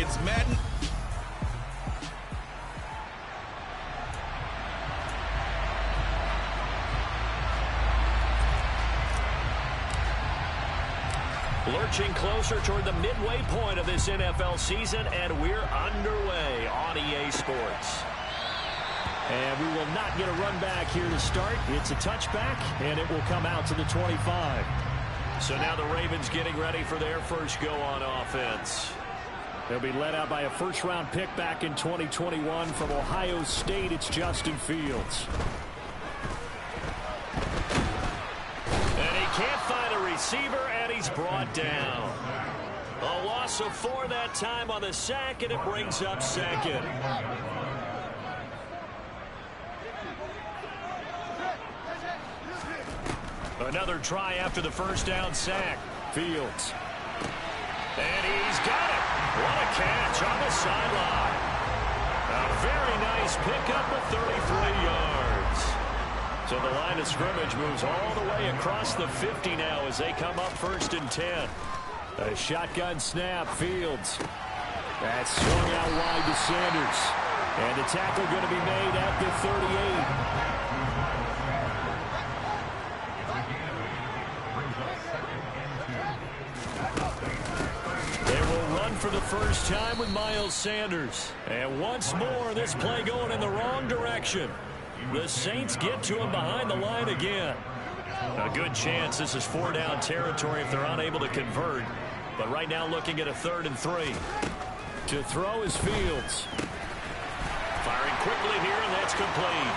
It's Madden. Lurching closer toward the midway point of this NFL season, and we're underway on EA Sports. And we will not get a run back here to start. It's a touchback, and it will come out to the 25. So now the Ravens getting ready for their first go on offense. They'll be led out by a first-round pick back in 2021 from Ohio State. It's Justin Fields. And he can't find a receiver, and he's brought down. A loss of 4 that time on the sack, and it brings up second. Another try after the first down sack. Fields. And he's got it. What a catch on the sideline. A very nice pickup of 33 yards. So the line of scrimmage moves all the way across the 50 now as they come up 1st and 10. A shotgun snap. Fields. That's swung out wide to Sanders. And the tackle going to be made at the 38. For the first time with Miles Sanders. And once more, this play going in the wrong direction. The Saints get to him behind the line again. A good chance this is 4-down territory if they're unable to convert. But right now looking at a 3rd and 3. To throw is Fields. Firing quickly here, and that's complete.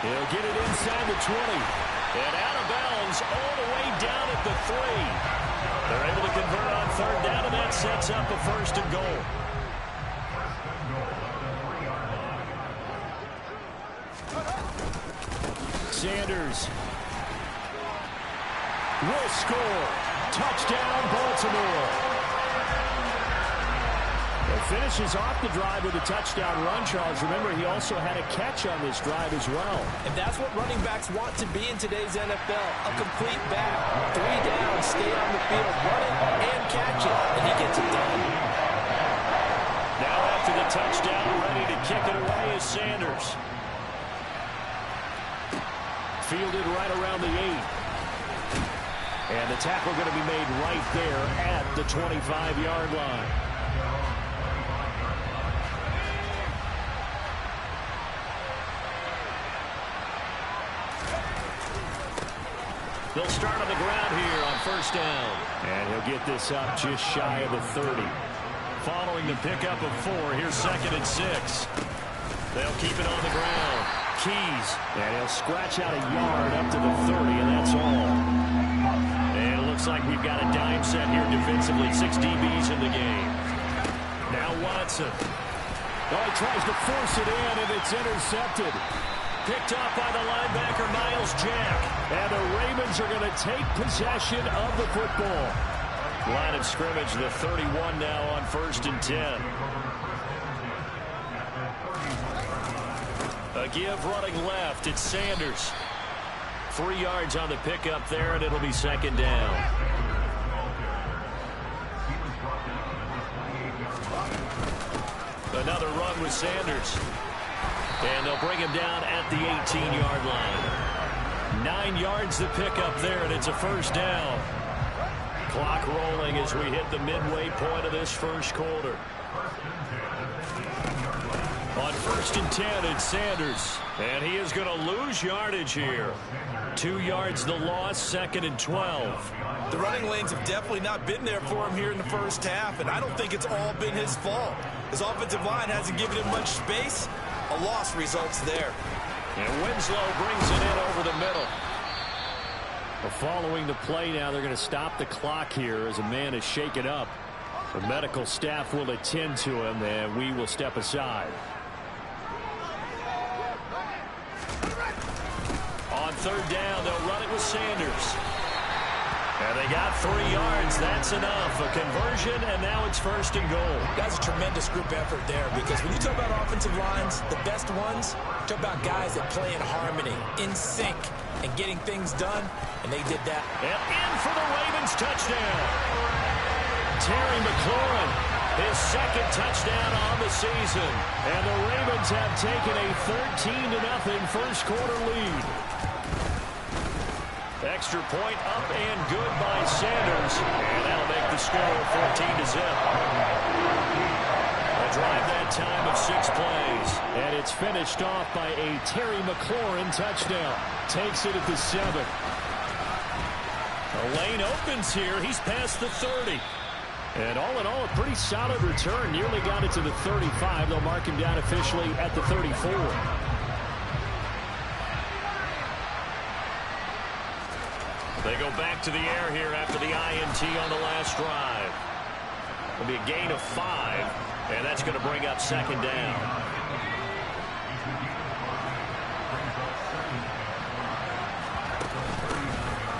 He'll get it inside the 20. And out of bounds all the way down at the 3. They're able to convert on 3rd down, and that sets up a 1st and goal. Sanders will score. Touchdown, Baltimore. Finishes off the drive with a touchdown run, Charles. Remember, he also had a catch on this drive as well. And that's what running backs want to be in today's NFL. A complete back. 3 down, stay on the field, run it, and catch it. And he gets it done. Now after the touchdown, ready to kick it away is Sanders. Fielded right around the 8. And the tackle going to be made right there at the 25-yard line. They'll start on the ground here on 1st down. And he'll get this up just shy of the 30. Following the pickup of 4, here's 2nd and 6. They'll keep it on the ground. Keys. And he'll scratch out a yard up to the 30, and that's all. And it looks like we've got a dime set here defensively. 6 DBs in the game. Now Watson. Oh, he tries to force it in, and it's intercepted. Picked up by the linebacker, Miles Jack. And the Ravens are going to take possession of the football. Line of scrimmage, the 31 now on 1st and 10. A give running left. It's Sanders. 3 yards on the pickup there, and it'll be 2nd down. Another run with Sanders. And they'll bring him down at the 18-yard line. 9 yards to pick up there, and it's a 1st down. Clock rolling as we hit the midway point of this first quarter. On 1st and 10, it's Sanders. And he is going to lose yardage here. 2 yards the loss, 2nd and 12. The running lanes have definitely not been there for him here in the first half, and I don't think it's all been his fault. His offensive line hasn't given him much space. A loss results there. And Winslow brings it in over the middle. Well, following the play now, they're going to stop the clock here as a man is shaken up. The medical staff will attend to him, and we will step aside. On 3rd down, they'll run it with Sanders. And they got 3 yards. That's enough. A conversion, and now it's 1st and goal. That's a tremendous group effort there, because when you talk about offensive lines, the best ones, talk about guys that play in harmony, in sync, and getting things done, and they did that. And in for the Ravens touchdown. Terry McLaurin His second touchdown on the season. And the Ravens have taken a 13-0 first quarter lead. Extra point up and good by Sanders. And that'll make the score 14-0. A drive that time of 6 plays. And it's finished off by a Terry McLaurin touchdown. Takes it at the 7. The lane opens here. He's past the 30. And all in all, a pretty solid return. Nearly got it to the 35. They'll mark him down officially at the 34. They go back to the air here after the INT on the last drive. It'll be a gain of 5, and that's going to bring up second down.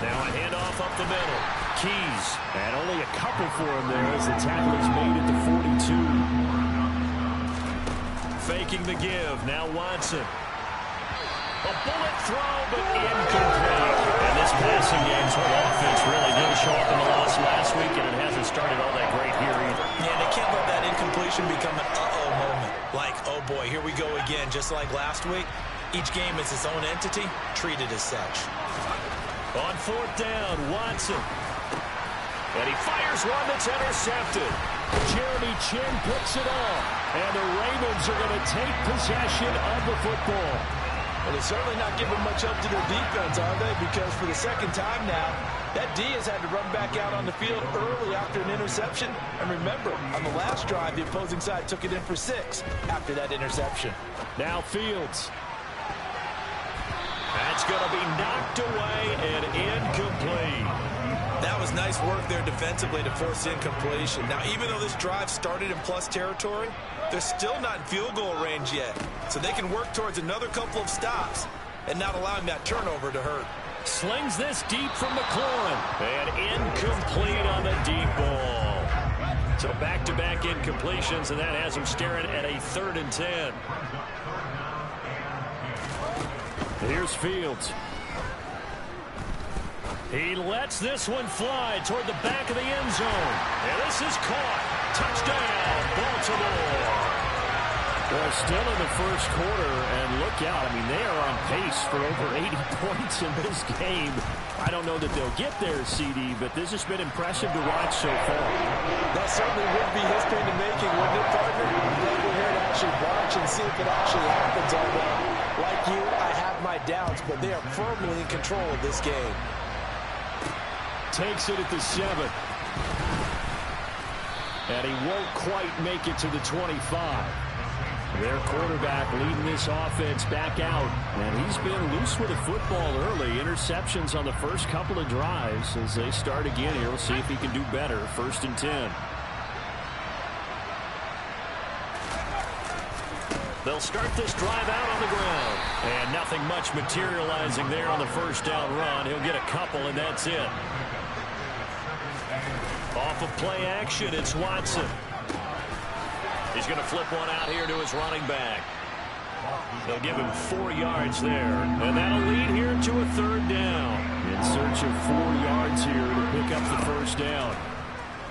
Now a handoff up the middle. Keys. And only a couple for him there as the tackle is made at the 42. Faking the give. Now Watson. A bullet throw, but incomplete. And this passing game's whole offense really didn't show up in the loss last week, and it hasn't started all that great here either. Yeah, they can't let that incompletion become an uh-oh moment. Like, oh boy, here we go again, just like last week. Each game is its own entity, treated as such. On fourth down, Watson. And he fires one that's intercepted. Jeremy Chin picks it off. And the Ravens are going to take possession of the football. Well, they're certainly not giving much up to their defense, are they? Because for the second time now, that D has had to run back out on the field early after an interception. And remember, on the last drive, the opposing side took it in for 6 after that interception. Now Fields. That's going to be knocked away and incomplete. That was nice work there defensively to force incompletion. Now, even though this drive started in plus territory, they're still not in field goal range yet. So they can work towards another couple of stops and not allowing that turnover to hurt. Slings this deep from McLaurin. And incomplete on the deep ball. So back-to-back incompletions, and that has him staring at a 3rd and 10. Here's Fields. He lets this one fly toward the back of the end zone. And this is caught. Touchdown, Baltimore. Well, still in the first quarter, and look out. I mean, they are on pace for over 80 points in this game. I don't know that they'll get there, CD, but this has been impressive to watch so far. That certainly would be history in the making, wouldn't it, partner? We're here to actually watch and see if it actually happens. Although, like you, I have my doubts, but they are firmly in control of this game. Takes it at the 7. And he won't quite make it to the 25. Their quarterback leading this offense back out. And he's been loose with the football early. Interceptions on the first couple of drives. As they start again here, we'll see if he can do better. 1st and 10. They'll start this drive out on the ground. And nothing much materializing there on the first down run. He'll get a couple, and that's it. Off of play action, it's Watson. He's going to flip one out here to his running back. They'll give him 4 yards there. And that'll lead here to a 3rd down. In search of 4 yards here to pick up the first down.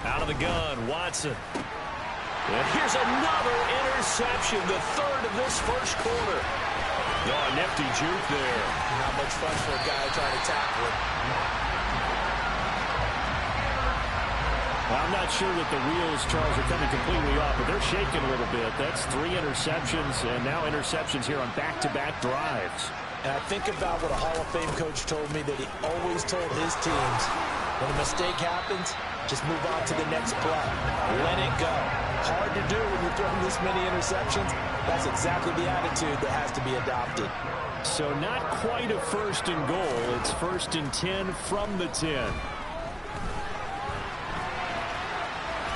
Out of the gun, Watson. And here's another interception, the 3rd of this first quarter. Oh, a nifty juke there. Not much fun for a guy trying to tackle it. Well, I'm not sure that the wheels, Charles, are coming completely off, but they're shaking a little bit. That's 3 interceptions, and now interceptions here on back-to-back drives. And I think about what a Hall of Fame coach told me, that he always told his teams, when a mistake happens, just move on to the next play. Let it go. Hard to do when you're throwing this many interceptions. That's exactly the attitude that has to be adopted. So not quite a 1st and goal. It's 1st and 10 from the 10.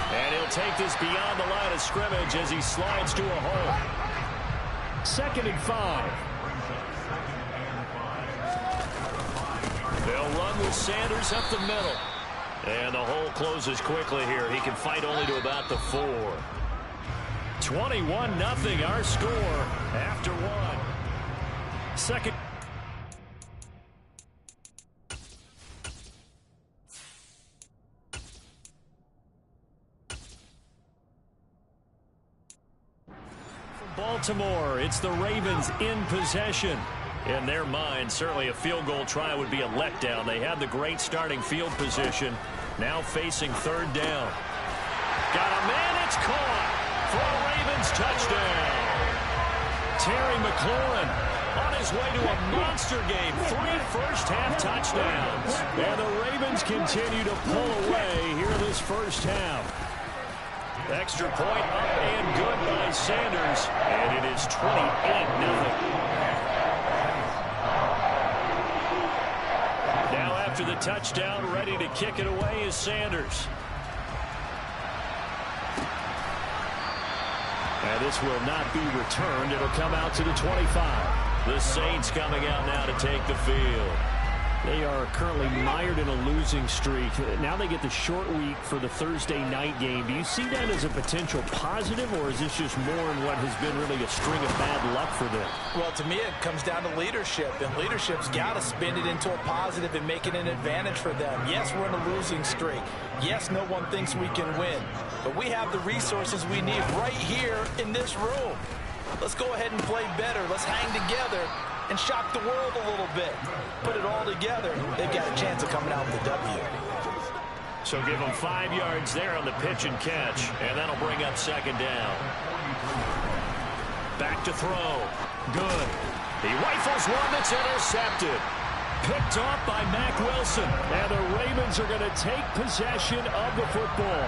And he'll take this beyond the line of scrimmage as he slides to a hole. 2nd and 5. They'll run with Sanders up the middle. And the hole closes quickly here. He can fight only to about the 4. 21-0 our score after 1. 2nd. Baltimore. It's the Ravens in possession. In their mind, certainly a field goal try would be a letdown. They had the great starting field position. Now facing third down. Got a man, it's caught for a Ravens touchdown. Terry McLaurin on his way to a monster game. 3 first-half touchdowns. And the Ravens continue to pull away here in this first half. Extra point up and good by Sanders. And it is 28-0. Now after the touchdown, ready to kick it away is Sanders. And this will not be returned. It'll come out to the 25. The Saints coming out now to take the field. They are currently mired in a losing streak. Now they get the short week for the Thursday night game. Do you see that as a potential positive, or is this just more in what has been really a string of bad luck for them? Well, to me, it comes down to leadership, and leadership's got to spin it into a positive and make it an advantage for them. Yes, we're in a losing streak. Yes, no one thinks we can win, but we have the resources we need right here in this room. Let's go ahead and play better. Let's hang together and shock the world a little bit. Put it all together, they've got a chance of coming out with a W. So give them 5 yards there on the pitch and catch, and that'll bring up second down. Back to throw. Good. He rifles one that's intercepted. Picked off by Mack Wilson. And the Ravens are going to take possession of the football.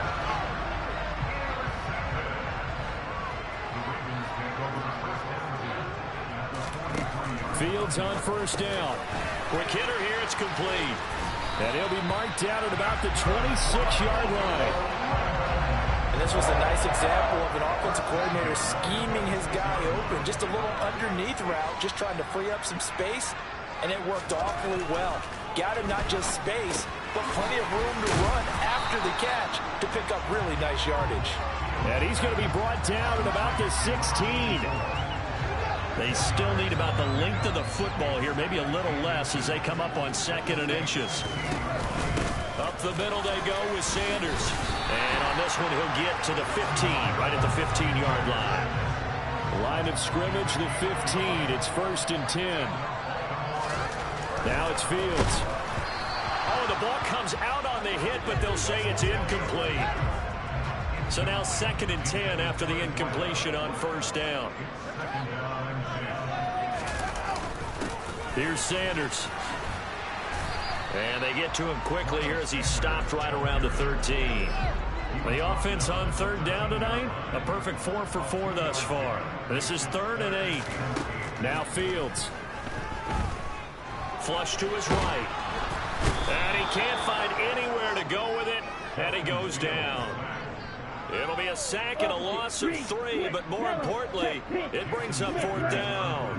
Fields on first down. Quick hitter here, it's complete. And he'll be marked down at about the 26-yard line. And this was a nice example of an offensive coordinator scheming his guy open. Just a little underneath route, just trying to free up some space, and it worked awfully well. Got him not just space, but plenty of room to run after the catch to pick up really nice yardage. And he's going to be brought down at about the 16. They still need about the length of the football here, maybe a little less as they come up on 2nd and inches. Up the middle they go with Sanders. And on this one, he'll get to the 15, right at the 15-yard line. Line of scrimmage, the 15. It's 1st and 10. Now it's Fields. Oh, the ball comes out on the hit, but they'll say it's incomplete. So now 2nd and 10 after the incompletion on first down. Here's Sanders. And they get to him quickly here as he stopped right around the 13. The offense on third down tonight, a perfect 4 for 4 thus far. This is 3rd and 8. Now Fields. Flush to his right. And he can't find anywhere to go with it. And he goes down. It'll be a sack and a loss of 3, but more importantly, it brings up 4th down.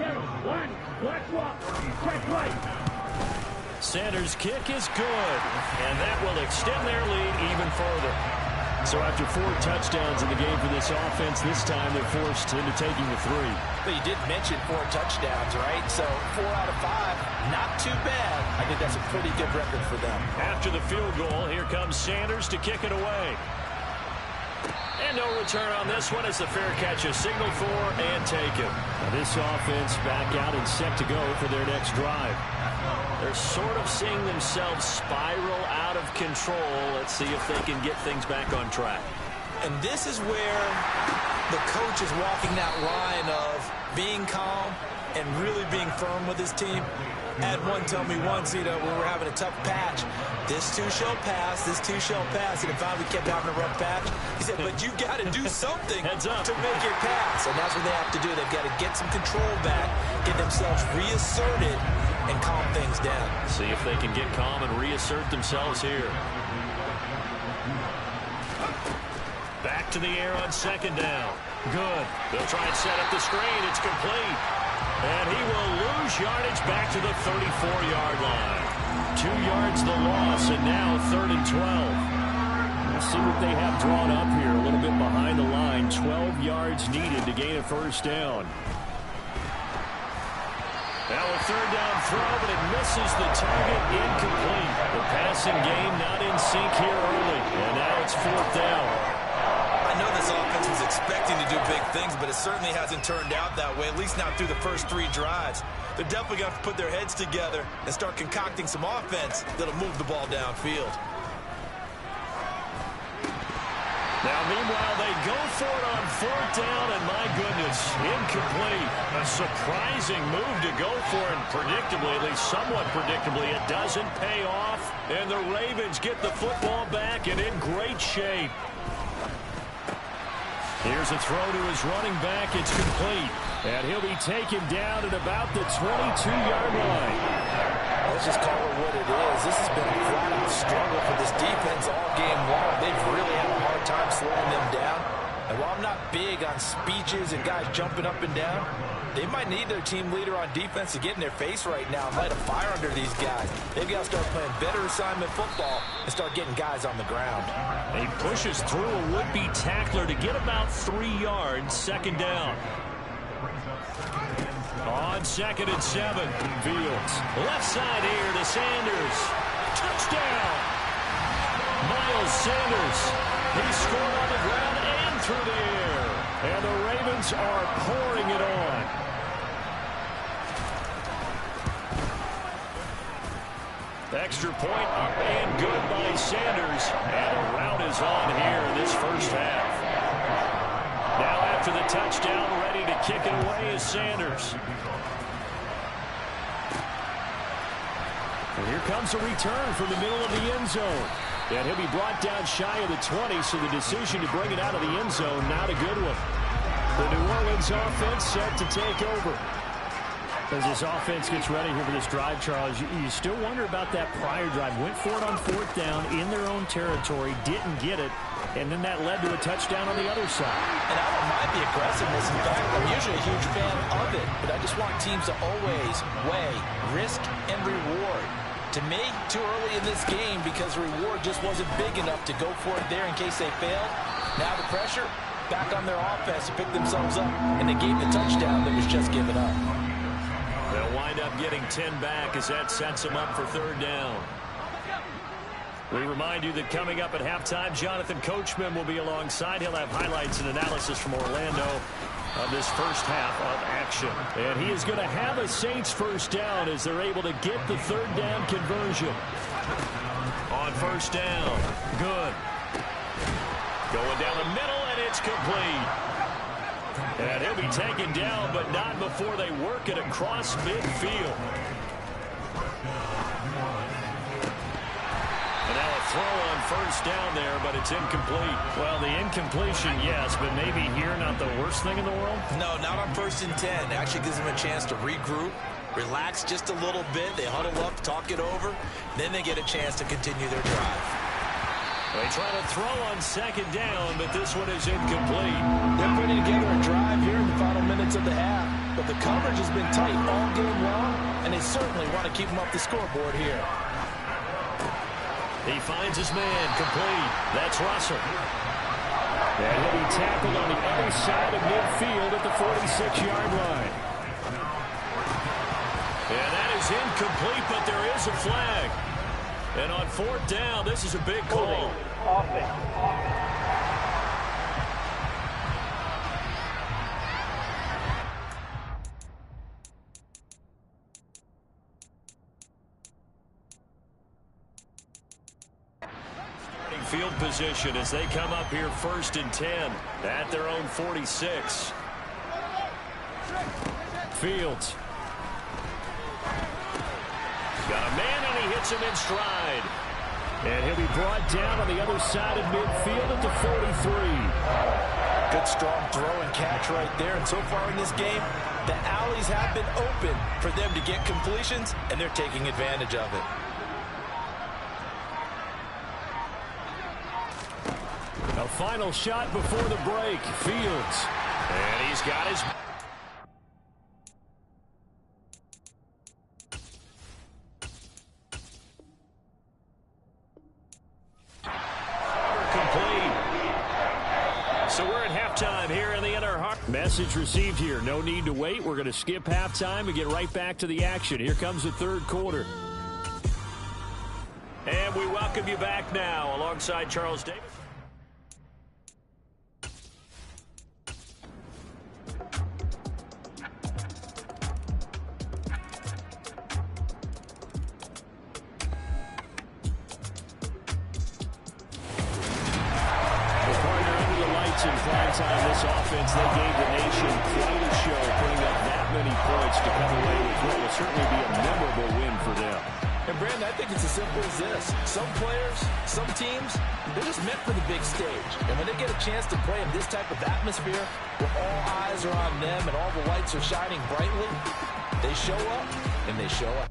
Sanders' kick is good, and that will extend their lead even further. So after 4 touchdowns in the game for this offense, this time they're forced into taking the 3. But you did mention 4 touchdowns, right? So 4 out of 5, not too bad. I think that's a pretty good record for them. After the field goal, here comes Sanders to kick it away. And no return on this one as the fair catch is signaled for and taken. Now this offense back out and set to go for their next drive. They're sort of seeing themselves spiral out of control. Let's see if they can get things back on track. And this is where the coach is walking that line of being calm and really being firm with his team. Had one tell me once, when we were having a tough patch, this too shall pass, this too shall pass, and it finally kept having a rough patch. He said, but you got to do something to make it pass, and that's what they have to do. They've got to get some control back, get themselves reasserted, and calm things down. See if they can get calm and reassert themselves here. Back to the air on 2nd down. Good. They'll try and set up the screen. It's complete. And he will lose yardage back to the 34-yard line. 2 yards the loss, and now 3rd and 12. Let's see what they have drawn up here. A little bit behind the line. 12 yards needed to gain a first down. Now a 3rd down throw, but it misses the target. Incomplete. The passing game not in sync here early. And now it's 4th down. I know this offense was was expecting to do big things, but it certainly hasn't turned out that way, at least not through the first 3 drives. They're definitely going to have to put their heads together and start concocting some offense that'll move the ball downfield. Now, meanwhile, they go for it on 4th down, and my goodness, incomplete. A surprising move to go for, and predictably, at least somewhat predictably, it doesn't pay off, and the Ravens get the football back and in great shape. Here's a throw to his running back. It's complete, and he'll be taken down at about the 22-yard line. Let's just call it what it is. This has been a flat-out struggle for this defense all game long. They've really had a hard time slowing them down. And while I'm not big on speeches and guys jumping up and down, they might need their team leader on defense to get in their face right now and light a fire under these guys. They've got to start playing better assignment football and start getting guys on the ground. He pushes through a would-be tackler to get about 3 yards, 2nd down. On 2nd and 7, Fields. Left side here to Sanders. Touchdown! Miles Sanders. He scored on the ground and through the air. And the Ravens are pouring it on. Extra point up and good by Sanders. And a rout is on here in this first half. Now after the touchdown, ready to kick it away is Sanders. And here comes a return from the middle of the end zone. And he'll be brought down shy of the 20, so the decision to bring it out of the end zone, not a good one. The New Orleans offense set to take over. As this offense gets ready here for this drive, Charles, you still wonder about that prior drive. Went for it on 4th down in their own territory, didn't get it, and then that led to a touchdown on the other side. And I don't mind the aggressiveness. In fact, I'm usually a huge fan of it, but I just want teams to always weigh risk and reward. To me, too early in this game because the reward just wasn't big enough to go for it there in case they failed. Now the pressure back on their offense to pick themselves up, and they gave the touchdown that was just given up. They'll wind up getting 10 back as that sets them up for 3rd down. We remind you that coming up at halftime, Jonathan Coachman will be alongside. He'll have highlights and analysis from Orlando of this first half of action. And he is going to have a Saints first down as they're able to get the 3rd down conversion. On 1st down, good. Going down the middle, and it's complete. And he'll be taken down, but not before they work it across midfield. And now a throw on 1st down there, but it's incomplete. Well, the incompletion, yes, but maybe here not the worst thing in the world? No, not on 1st and 10. It actually gives them a chance to regroup, relax just a little bit. They huddle up, talk it over. Then they get a chance to continue their drive. They try to throw on 2nd down, but this one is incomplete. They're putting together a drive here in the final minutes of the half, but the coverage has been tight all game long, and they certainly want to keep them off the scoreboard here. He finds his man, complete. That's Russell. And he'll be tackled on the other side of midfield at the 46-yard line. And that is incomplete, but there is a flag. And on 4th down, this is a big call. Starting field position as they come up here 1st and 10 at their own 46. Fields. Got a man, and he hits him in stride. And he'll be brought down on the other side of midfield at the 43. Good strong throw and catch right there. And so far in this game, the alleys have been open for them to get completions, and they're taking advantage of it. A final shot before the break. Fields. And he's got his... Message received here. No need to wait. We're going to skip halftime and get right back to the action. Here comes the 3rd quarter. And we welcome you back now alongside Charles Davis. points in prime time. This offense, they gave the nation quite a show, putting up that many points to come away with what will certainly be a memorable win for them. And, Brandon, I think it's as simple as this. Some players, some teams, they're just meant for the big stage. And when they get a chance to play in this type of atmosphere, where all eyes are on them and all the lights are shining brightly, they show up, and they show up.